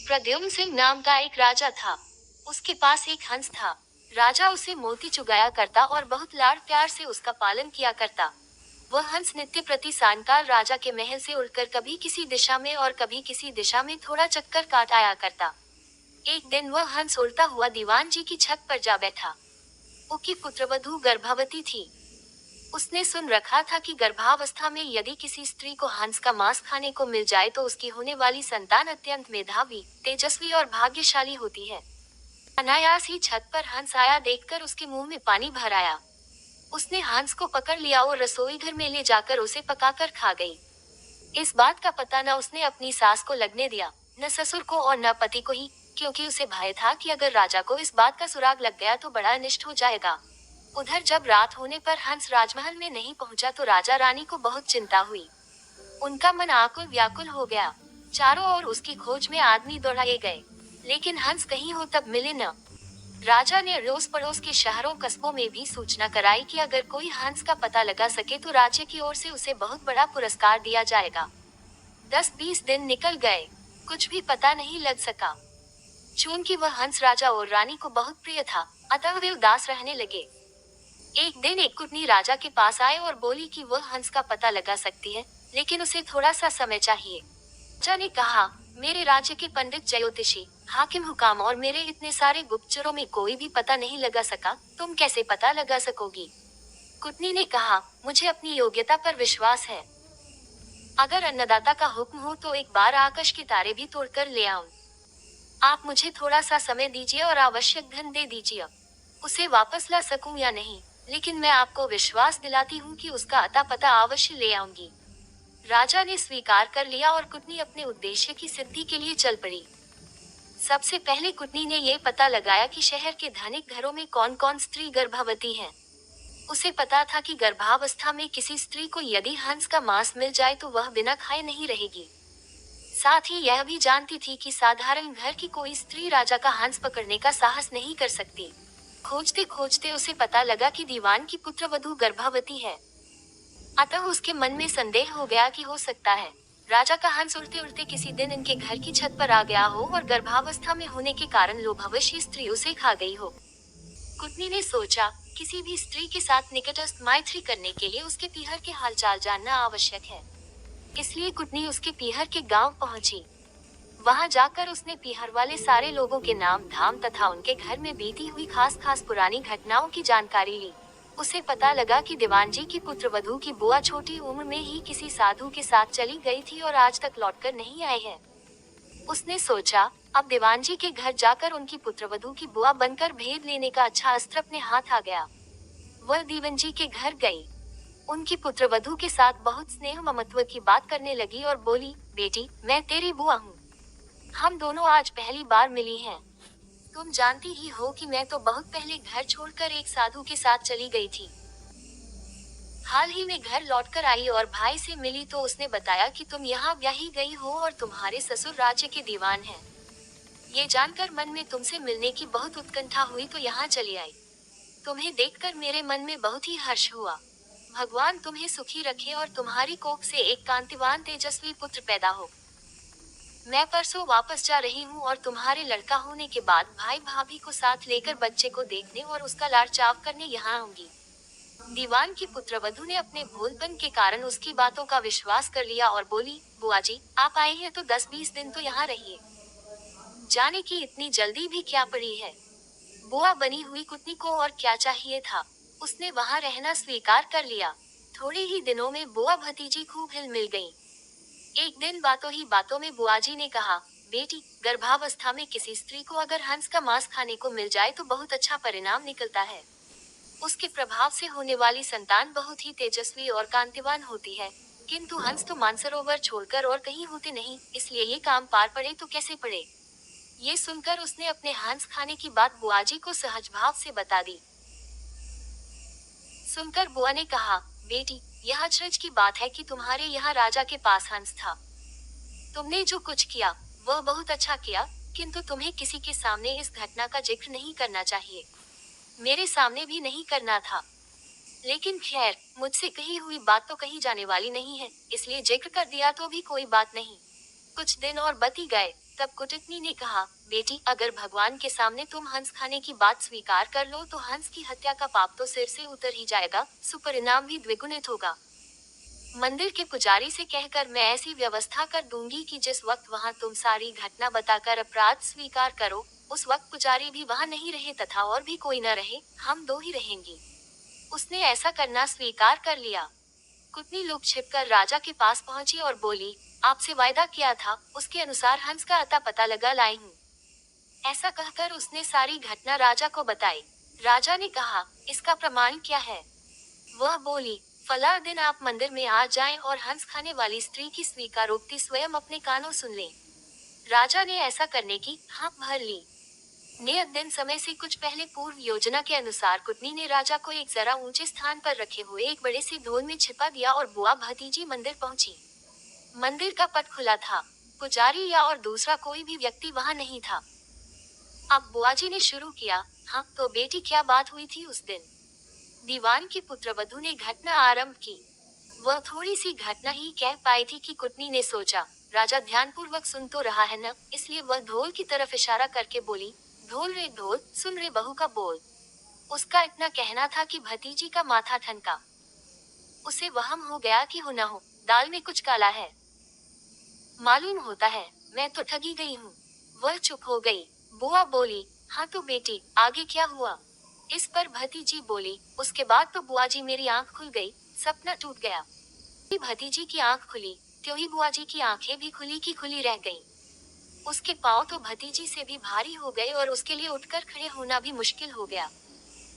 प्रद्युम्न सिंह नाम का एक राजा था। उसके पास एक हंस था। राजा उसे मोती चुगाया करता और बहुत लाड़ प्यार से उसका पालन किया करता। वह हंस नित्य प्रति सायंकाल राजा के महल से उड़कर कभी किसी दिशा में और कभी किसी दिशा में थोड़ा चक्कर काट आया करता। एक दिन वह हंस उड़ता हुआ दीवान जी की छत पर जा बैठा। उसकी पुत्रवधू गर्भवती थी। उसने सुन रखा था कि गर्भावस्था में यदि किसी स्त्री को हंस का मांस खाने को मिल जाए तो उसकी होने वाली संतान अत्यंत मेधावी, तेजस्वी और भाग्यशाली होती है। अनायास ही छत पर हंस आया देखकर उसके मुंह में पानी भर आया। उसने हंस को पकड़ लिया और रसोई घर में ले जाकर उसे पकाकर खा गई। इस बात का पता न उसने अपनी सास को लगने दिया, न ससुर को और न पति को ही, क्योंकि उसे भय था कि अगर राजा को इस बात का सुराग लग गया तो बड़ा अनिष्ट हो जाएगा। उधर जब रात होने पर हंस राजमहल में नहीं पहुंचा तो राजा रानी को बहुत चिंता हुई। उनका मन आकुल व्याकुल हो गया। चारों ओर उसकी खोज में आदमी दौड़ाए गए, लेकिन हंस कहीं हो तब मिले न। राजा ने अड़ोस पड़ोस के शहरों कस्बों में भी सूचना कराई कि अगर कोई हंस का पता लगा सके तो राज्य की ओर से उसे बहुत बड़ा पुरस्कार दिया जाएगा। 10-20 दिन निकल गए, कुछ भी पता नहीं लग सका। चूंकि वह हंस राजा और रानी को बहुत प्रिय था, अतः वे उदास रहने लगे। एक दिन एक कुटनी राजा के पास आए और बोली कि वह हंस का पता लगा सकती है, लेकिन उसे थोड़ा सा समय चाहिए। राजा ने कहा, मेरे राज्य के पंडित ज्योतिषी, हाकिम हुकाम और मेरे इतने सारे गुप्तचरों में कोई भी पता नहीं लगा सका, तुम कैसे पता लगा सकोगी? कुटनी ने कहा, मुझे अपनी योग्यता पर विश्वास है। अगर अन्नदाता का हुक्म हो तो एक बार आकाश के तारे भी तोड़कर ले आऊं। आप मुझे थोड़ा सा समय दीजिए और आवश्यक धन दे दीजिए। उसे वापस ला सकूं या नहीं, लेकिन मैं आपको विश्वास दिलाती हूँ कि उसका अता पता अवश्य ले आऊंगी। राजा ने स्वीकार कर लिया और कुटनी अपने उद्देश्य की सिद्धि के लिए चल पड़ी। सबसे पहले कुटनी ने ये पता लगाया कि शहर के धनिक घरों में कौन कौन स्त्री गर्भवती हैं। उसे पता था कि गर्भावस्था में किसी स्त्री को यदि हंस का मांस मिल जाए तो वह बिना खाए नहीं रहेगी। साथ ही यह भी जानती थी कि साधारण घर की कोई स्त्री राजा का हंस पकड़ने का साहस नहीं कर सकती। खोजते खोजते उसे पता लगा कि दीवान की पुत्रवधू गर्भवती है। अतः उसके मन में संदेह हो गया कि हो सकता है राजा का हंस उड़ते उड़ते किसी दिन इनके घर की छत पर आ गया हो और गर्भावस्था में होने के कारण लोभवश स्त्री उसे खा गई हो। कुटनी ने सोचा, किसी भी स्त्री के साथ निकटस्थ मैत्री करने के लिए उसके पीहर के हालचाल जानना आवश्यक है। इसलिए कुटनी उसके पीहर के गांव पहुंची। वहां जाकर उसने पीहर वाले सारे लोगों के नाम धाम तथा उनके घर में बीती हुई खास खास पुरानी घटनाओं की जानकारी ली। उसे पता लगा कि दीवान जी की पुत्रवधू की बुआ छोटी उम्र में ही किसी साधु के साथ चली गई थी और आज तक लौटकर नहीं आई है। उसने सोचा, अब दीवान जी के घर जाकर उनकी पुत्रवधू की बुआ बनकर भेद लेने का अच्छा अस्त्र अपने हाथ आ गया। वह दीवान जी के घर गई। उनकी पुत्रवधू के साथ बहुत स्नेह ममत्व की बात करने लगी और बोली, बेटी, मैं तेरी बुआ हूँ। हम दोनों आज पहली बार मिली हैं। तुम जानती ही हो कि मैं तो बहुत पहले घर छोड़कर एक साधु के साथ चली गई थी। हाल ही में घर लौटकर आई और भाई से मिली तो उसने बताया कि तुम यहाँ ब्याही गई हो और तुम्हारे ससुर राज्य के दीवान हैं। ये जानकर मन में तुमसे मिलने की बहुत उत्कंठा हुई तो यहाँ चली आई। तुम्हें देखकर मेरे मन में बहुत ही हर्ष हुआ। भगवान तुम्हें सुखी रखे और तुम्हारी कोख से एक कांतिवान तेजस्वी पुत्र पैदा हो। मैं परसों वापस जा रही हूँ और तुम्हारे लड़का होने के बाद भाई भाभी को साथ लेकर बच्चे को देखने और उसका लाड़ चाव करने यहाँ आऊंगी। दीवान की पुत्रवधू ने अपने भोलपन के कारण उसकी बातों का विश्वास कर लिया और बोली, बुआ जी, आप आए हैं तो 10-20 दिन तो यहाँ रहिए। जाने की इतनी जल्दी भी क्या पड़ी है। बुआ बनी हुई कुटनी को और क्या चाहिए था। उसने वहाँ रहना स्वीकार कर लिया। थोड़े ही दिनों में बुआ भतीजी खूब हिल मिल गयी। एक दिन बातों ही बातों में बुआजी ने कहा, बेटी, गर्भावस्था में किसी स्त्री को अगर हंस का मांस खाने को मिल जाए तो बहुत अच्छा परिणाम निकलता है। उसके प्रभाव से होने वाली संतान बहुत ही तेजस्वी और कांतिवान होती है। किंतु हंस तो मानसरोवर छोड़कर और कहीं होते नहीं, इसलिए ये काम पार पड़े तो कैसे पड़े। ये सुनकर उसने अपने हंस खाने की बात बुआजी को सहज भाव से बता दी। सुनकर बुआ ने कहा, बेटी, यह अचरज की बात है कि तुम्हारे यहाँ राजा के पास हंस था। तुमने जो कुछ किया वह बहुत अच्छा किया, किंतु तुम्हें किसी के सामने इस घटना का जिक्र नहीं करना चाहिए। मेरे सामने भी नहीं करना था। लेकिन खैर, मुझसे कही हुई बात तो कही जाने वाली नहीं है, इसलिए जिक्र कर दिया तो भी कोई बात नहीं। कुछ दिन और बती गए। तब कुटुकनी ने कहा, बेटी अगर भगवान के सामने तुम हंस खाने की बात स्वीकार कर लो तो हंस की हत्या का पाप तो सिर से उतर ही जाएगा, सुपरिणाम भी द्विगुणित होगा। मंदिर के पुजारी से कहकर मैं ऐसी व्यवस्था कर दूंगी कि जिस वक्त वहां तुम सारी घटना बताकर अपराध स्वीकार करो, उस वक्त पुजारी भी वहां नहीं रहे तथा और भी कोई न रहे, हम दो ही रहेंगे। उसने ऐसा करना स्वीकार कर लिया। कुटनी लुक छिपकर राजा के पास पहुंची और बोली, आपसे वायदा किया था, उसके अनुसार हंस का अता पता लगा लाई हूँ। ऐसा कहकर उसने सारी घटना राजा को बताई। राजा ने कहा, इसका प्रमाण क्या है? वह बोली, फला दिन आप मंदिर में आ जाएं और हंस खाने वाली स्त्री की स्वीकारोक्ति स्वयं अपने कानों सुन लें। राजा ने ऐसा करने की हाँ भर ली। नियत दिन समय से कुछ पहले पूर्व योजना के अनुसार कुटनी ने राजा को एक जरा ऊंचे स्थान पर रखे हुए एक बड़े से ढोल में छिपा दिया और बुआ भतीजी मंदिर पहुंची। मंदिर का पट खुला था। पुजारी या और दूसरा कोई भी व्यक्ति वहां नहीं था। अब बुआजी ने शुरू किया, हाँ तो बेटी क्या बात हुई थी उस दिन? दीवान की पुत्रवधू ने घटना आरंभ की। वह थोड़ी सी घटना ही कह पाई थी कि कुटनी ने सोचा, राजा ध्यानपूर्वक सुन तो रहा है न, इसलिए वह ढोल की तरफ इशारा करके बोली, ढोल रे ढोल, सुन रे बहू का बोल। उसका इतना कहना था कि भतीजी का माथा ठनका। उसे वहम हो गया कि हो न हो, दाल में कुछ काला है। मालूम होता है, मैं तो ठगी गई हूँ। वह चुप हो गई। बुआ बोली, हाँ तो बेटी, आगे क्या हुआ? इस पर भतीजी बोली, उसके बाद तो बुआजी मेरी आंख खुल गई, सपना टूट गया। भतीजी की आंख खुली, त्यों ही बुआजी की आंखें भी खुली की खुली रह गईं। उसके पांव तो भतीजी से भी भारी हो गए और उसके लिए उठकर खड़े होना भी मुश्किल हो गया।